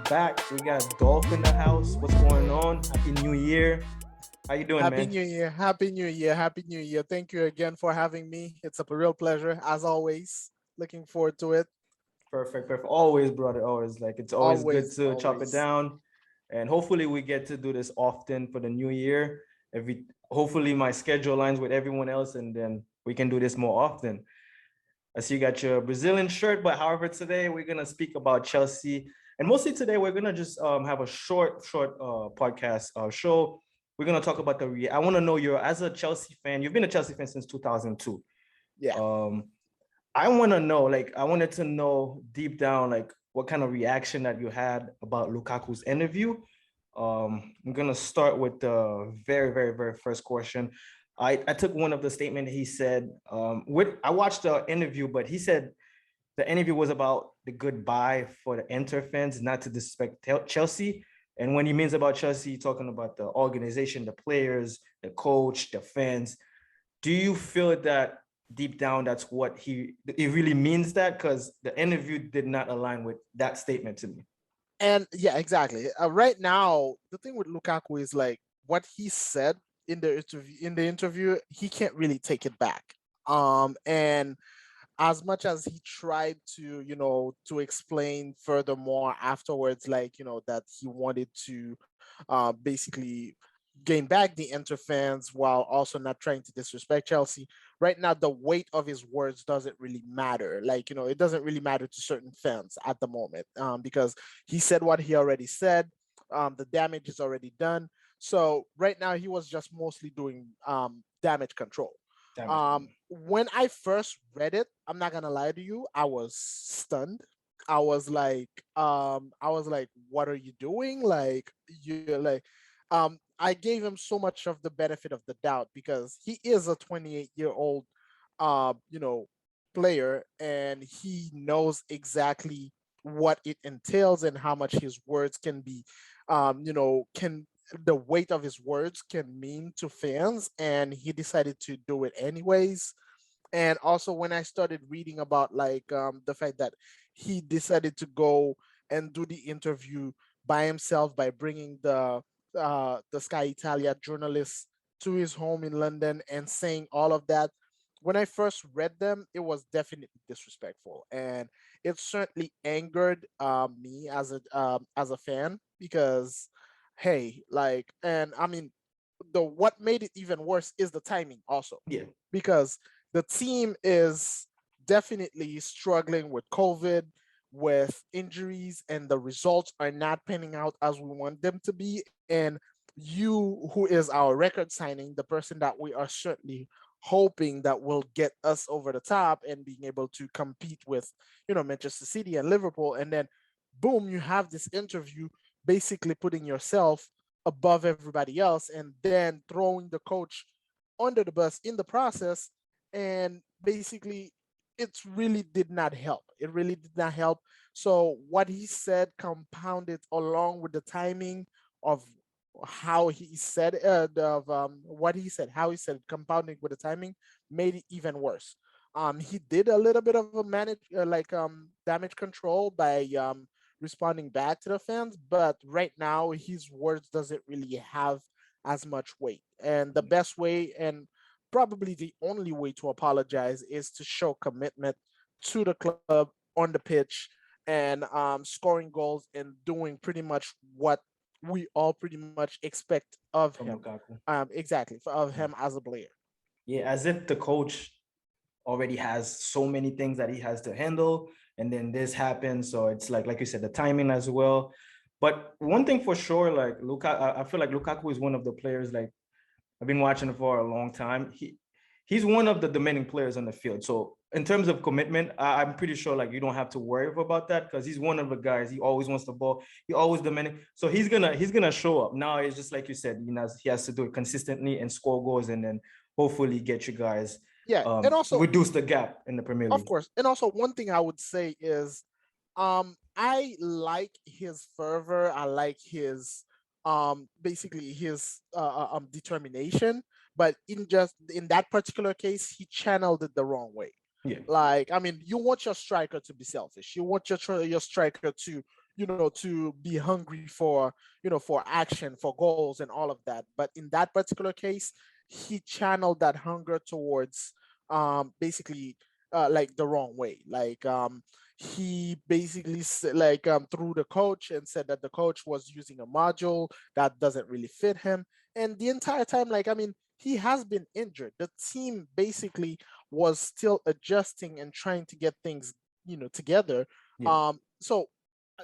back. We got Dolph in the house. What's going on? Happy New Year. How you doing, Happy man? New Year. Happy New Year. Happy New Year. Thank you again for having me. It's a real pleasure, as always. Looking forward to it. Perfect, perfect. Always, brother. Always. Like it's always good Always, to chop it always. down. And hopefully we get to do this often for the new year. Hopefully my schedule aligns with everyone else and then we can do this more often. I see you got your Brazilian shirt, but however, today we're gonna speak about Chelsea, and mostly today we're gonna just have a short podcast show. We're gonna talk about I want to know you as a Chelsea fan. You've been a Chelsea fan since 2002. Yeah. Um, I want to know, I wanted to know deep down, like what kind of reaction that you had about Lukaku's interview. I'm gonna start with the very first question. I took one of the statement he said. I watched the interview, but he said the interview was about the goodbye for the Inter fans, not to disrespect Chelsea. And when he means about Chelsea, he's talking about the organization, the players, the coach, the fans. Do you feel that deep down that's what it really means that? Because the interview did not align with that statement to me. And yeah, exactly. Right now, the thing with Lukaku is like what he said in the interview, he can't really take it back. And as much as he tried to, to explain furthermore afterwards, like, that he wanted to basically gain back the Inter fans while also not trying to disrespect Chelsea. Right now, the weight of his words doesn't really matter. Like, it doesn't really matter to certain fans at the moment, because he said what he already said. The damage is already done. So right now, he was just mostly doing damage control. Damage control. When I first read it, I'm not gonna lie to you, I was stunned. I was like, what are you doing? Like, I gave him so much of the benefit of the doubt because he is a 28-year-old, you know, player, and he knows exactly what it entails and how much his words can be, can the weight of his words can mean to fans, and he decided to do it anyways. And also when I started reading about like the fact that he decided to go and do the interview by himself by bringing the Sky Italia journalist to his home in London and saying all of that. When I first read them, it was definitely disrespectful, and it certainly angered me as a fan because, hey, like, and I mean, the what made it even worse is the timing also, Yeah. because the team is definitely struggling with COVID, with injuries, and the results are not panning out as we want them to be. And you, who is our record signing, the person that we are certainly hoping that will get us over the top and being able to compete with, Manchester City and Liverpool, and then boom, you have this interview basically putting yourself above everybody else and then throwing the coach under the bus in the process. And basically, it really did not help. It really did not help. So what he said compounded along with the timing of how he said of what he said, how he said, compounding with the timing, made it even worse. He did a little bit of a damage control by responding back to the fans, but right now his words doesn't really have as much weight. And the best way, and probably the only way to apologize, is to show commitment to the club on the pitch and scoring goals and doing pretty much what we all pretty much expect of From him. Lukaku. Exactly, of him as a player. Yeah, as if the coach already has so many things that he has to handle, and then this happens. So it's like you said, the timing as well. But one thing for sure, like I feel like Lukaku is one of the players. Like I've been watching him for a long time. He's one of the demanding players on the field. So in terms of commitment, I'm pretty sure like you don't have to worry about that because he's one of the guys. He always wants the ball. He always demanding. So he's gonna show up. Now it's just like you said. He has to do it consistently and score goals, and then hopefully get you guys Yeah, and also, reduce the gap in the Premier of League. course, and also one thing I would say is, I like his fervor. I like his basically his determination, but in that particular case, he channeled it the wrong way. Yeah. Like, I mean, you want your striker to be selfish. You want your striker to, to be hungry for, for action, for goals and all of that. But in that particular case, he channeled that hunger towards basically like the wrong way. Like he basically threw the coach and said that the coach was using a module that doesn't really fit him. And the entire time, like, I mean, he has been injured. The team basically was still adjusting and trying to get things, together. Yeah, So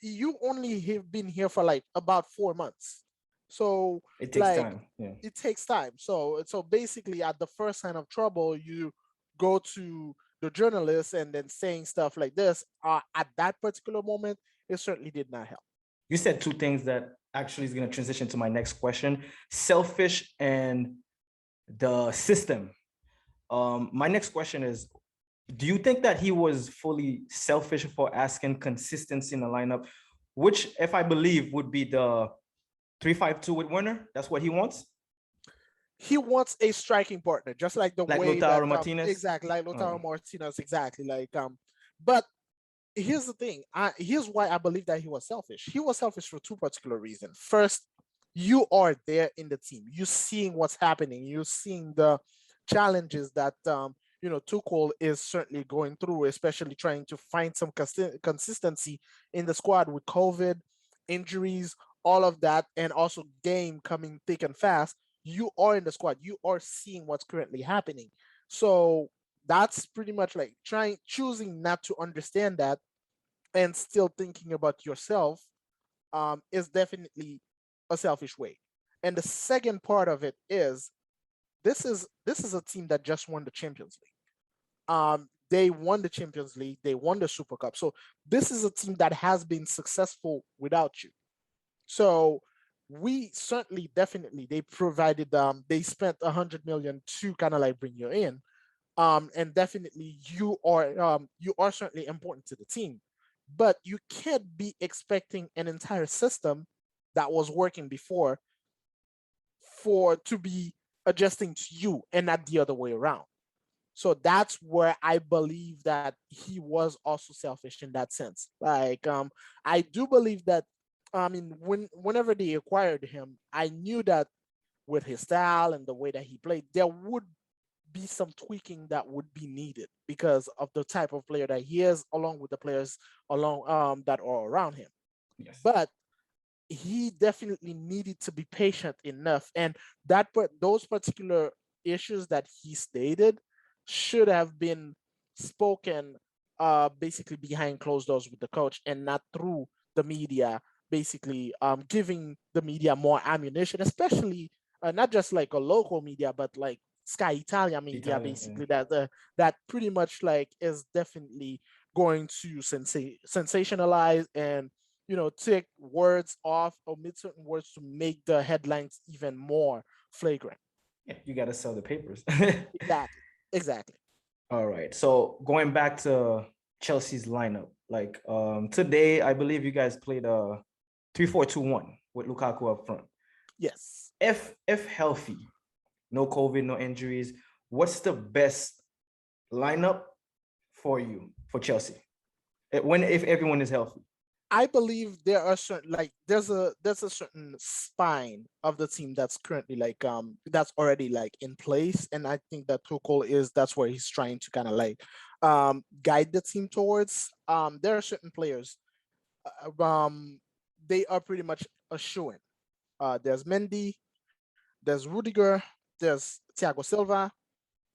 you only have been here for like about 4 months. So it takes like time. Yeah. it takes time. So basically at the first sign of trouble, you go to the journalist and then saying stuff like this. At that particular moment, it certainly did not help. You said two things that actually is going to transition to my next question: selfish and the system. My next question is: do you think that he was fully selfish for asking consistency in the lineup, which, if I believe, would be the 3-5-2 with Werner? That's what he wants, He wants a striking partner, just like the like way that Lautaro Martinez. exactly like Oh, Lautaro Martinez, exactly like But here's the thing. Here's why I believe that he was selfish. He was selfish for two particular reasons. First, you are there in the team. You're seeing what's happening. You're seeing the challenges that Tuchel is certainly going through, especially trying to find some consistency in the squad with COVID, injuries, all of that, and also game coming thick and fast. You are in the squad. You are seeing what's currently happening. So that's pretty much like choosing not to understand that and still thinking about yourself is definitely a selfish way. And the second part of it is this is a team that just won the Champions League. They won the Champions League, they won the Super Cup. So this is a team that has been successful without you. So we certainly definitely they provided they spent 100 million to kind of like bring you in. And definitely you are certainly important to the team, but you can't be expecting an entire system that was working before for to be adjusting to you and not the other way around. So that's where I believe that he was also selfish in that sense. Like I do believe that I mean whenever they acquired him, I knew that with his style and the way that he played, there would be some tweaking that would be needed because of the type of player that he is, along with the players along that are around him. yes. But he definitely needed to be patient enough, and those particular issues that he stated should have been spoken basically behind closed doors with the coach and not through the media, basically giving the media more ammunition, especially not just like a local media but like Sky Italia media, Italian. Yeah. basically that pretty much like is definitely going to sensationalize and take words off, omit certain words to make the headlines even more flagrant. Yeah, you got to sell the papers. Exactly. Exactly. All right. So going back to Chelsea's lineup, like today, I believe you guys played a 3-4-2-1 with Lukaku up front. Yes. If healthy, no COVID, no injuries, what's the best lineup for you for Chelsea? When if everyone is healthy? I believe there are certain like there's a certain spine of the team that's currently like that's already like in place, and I think that Tuchel is that's where he's trying to kind of like guide the team towards. There are certain players, they are pretty much a shoo-in. There's Mendy, there's Rudiger, there's Thiago Silva,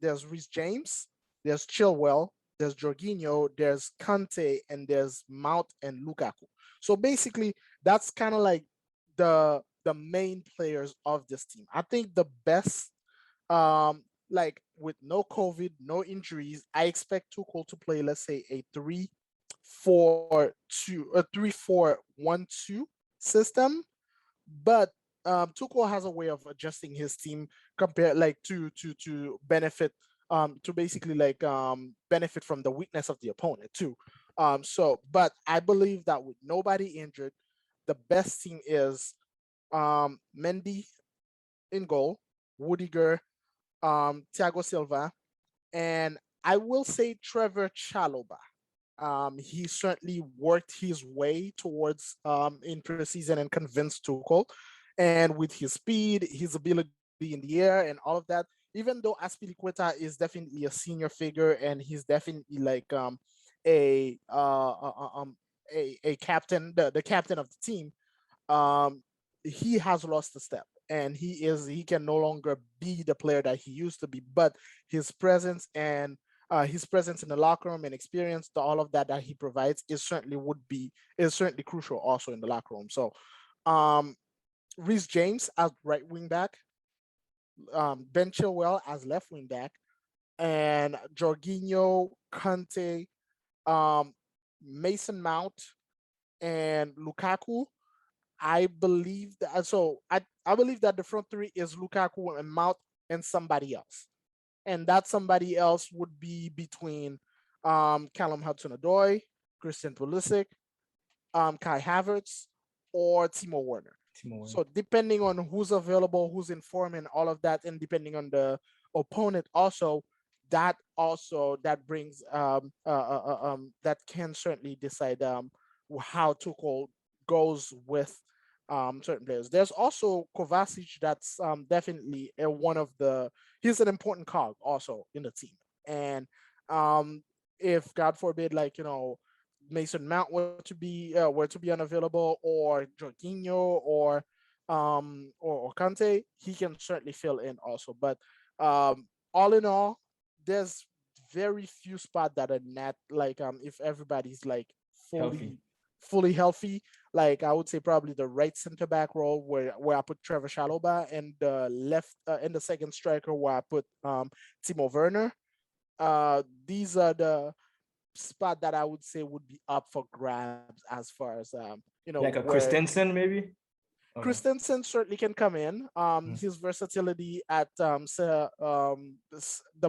there's Reece James, there's Chilwell, there's Jorginho, there's Kante, and there's Mount and Lukaku. So basically, that's kind of like the main players of this team. I think the best, like with no COVID, no injuries, I expect Tuchel to play, let's say, a 3-4-2 system, but Tuchel has a way of adjusting his team compared like to benefit to basically like benefit from the weakness of the opponent too. But I believe that with nobody injured, the best team is Mendy in goal, Rudiger, Thiago Silva, and I will say Trevor Chalobah. He certainly worked his way towards in preseason and convinced Tuchel. And with his speed, his ability in the air, and all of that, even though Aspilicueta is definitely a senior figure and he's definitely like a uh, uh, uh, um a captain, the captain of the team, um, he has lost a step, and he can no longer be the player that he used to be. But his presence in the locker room and experience, all of that that he provides is certainly crucial also in the locker room. So, um, Reece James as right wing back, Ben Chilwell as left wing back, and Jorginho, Kante, um, Mason Mount, and Lukaku. I believe that the front three is Lukaku and Mount and somebody else. And that somebody else would be between Callum Hudson-Odoi, Christian Pulisic, Kai Havertz, or Timo Werner. So depending on who's available, who's in form, and all of that, and depending on the opponent, that brings that can certainly decide how Tuchel goes with certain players. There's also Kovacic. That's definitely one of the. He's an important cog also in the team, and um, if God forbid, like Mason Mount were to be unavailable, or Jorginho or Kante, he can certainly fill in also. But all in all, there's very few spots that are not like if everybody's like Healthy. fully healthy. Like I would say probably the right center back role where I put Trevor Chalobah, and the left and the second striker where I put Timo Werner. These are the spot that I would say would be up for grabs as far as Like a where Christensen, maybe? Okay. Christensen certainly can come in. His versatility at the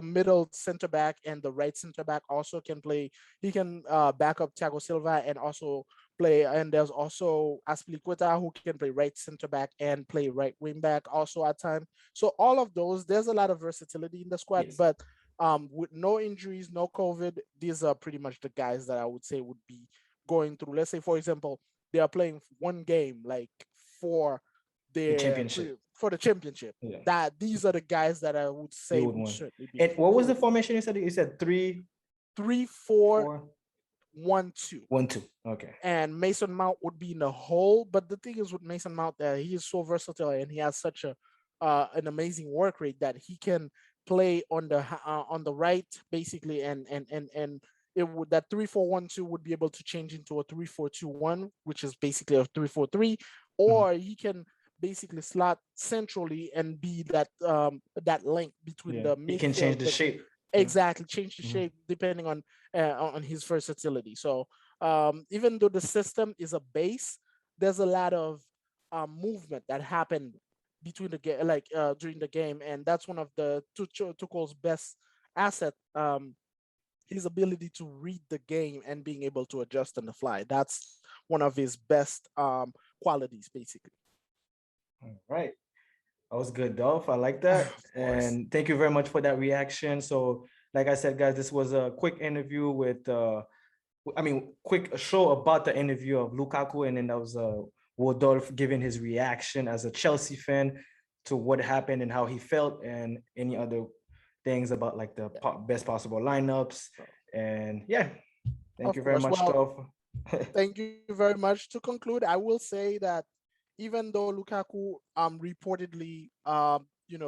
middle center back and the right center back also can play. He can back up Thiago Silva and also play. And there's also Aspilicueta who can play right center back and play right wing back also at time. So all of those, there's a lot of versatility in the squad. Yes. But with no injuries, no COVID, these are pretty much the guys that I would say would be going through. Let's say, for example, they are playing one game like for The championship. for the championship. Yeah. That these are the guys that I would say You would would want. certainly be. And what was the formation you said? You said 3, 3, 4, 4, 1, 2. 1, 2. Okay. And Mason Mount would be in the hole. But the thing is with Mason Mount that he is so versatile and he has such a an amazing work rate that he can play on the right basically, and it would that 3-4-1-2 would be able to change into a 3-4-2-1, which is basically a 3-4-3, or he can basically slot centrally and be that link between the midfield. He can change the shape. Exactly, change the shape depending on his versatility. So even though the system is a base, there's a lot of movement that happened between the game, like during the game, and that's one of the Tuchel's best asset. His ability to read the game and being able to adjust on the fly. That's one of his best qualities, basically. All right. That was good, Dolph. I like that. And thank you very much for that reaction. So, like I said, guys, this was a quick interview with, quick show about the interview of Lukaku. And then that was Rodolphe giving his reaction as a Chelsea fan to what happened and how he felt, and any other things about like the best possible lineups. And yeah, thank you very much, Dolph. Thank you very much. To conclude, I will say that even though Lukaku reportedly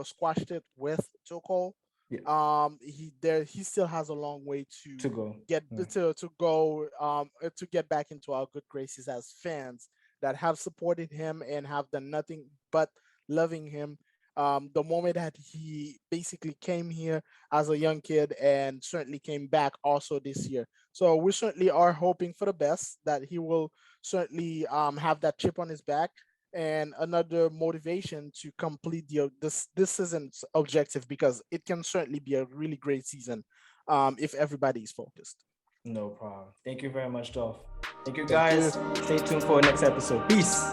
squashed it with Tuchel, he still has a long way to go to get back into our good graces as fans that have supported him and have done nothing but loving him. The moment that he basically came here as a young kid and certainly came back also this year. So we certainly are hoping for the best, that he will certainly have that chip on his back and another motivation to complete this season's objective, because it can certainly be a really great season if everybody is focused. No problem. Thank you very much, Dolph. Thank you, guys. Stay tuned for the next episode. Peace.